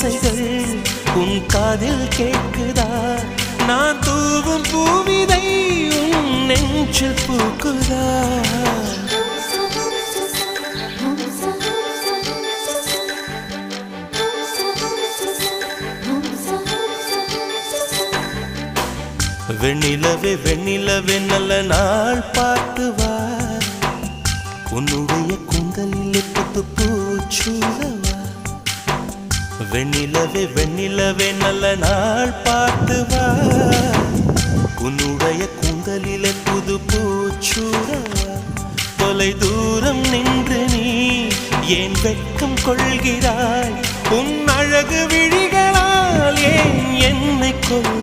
ஓசைகள் உன் காதில் கேட்குதா? நான் தூவும் பூவிதை உன் நெஞ்சில் பூக்குதா? வெண்ணிலவே வெண்ணிலவே நல்ல நாள் பார்த்து வா, உன்னுடைய கூந்தலில் புத்து பூச்சூடவா. வெண்ணிலவே வெண்ணிலவே நல்ல நாள் பார்த்து வா, உன்னுடைய கூந்தலில் புது பூச்சூடவா. தொலை தூரம் நின்று நீ ஏன் வெட்கம் கொள்கிறாய்? உன் அழகு விழிகளால் ஏன் என்னை கொள்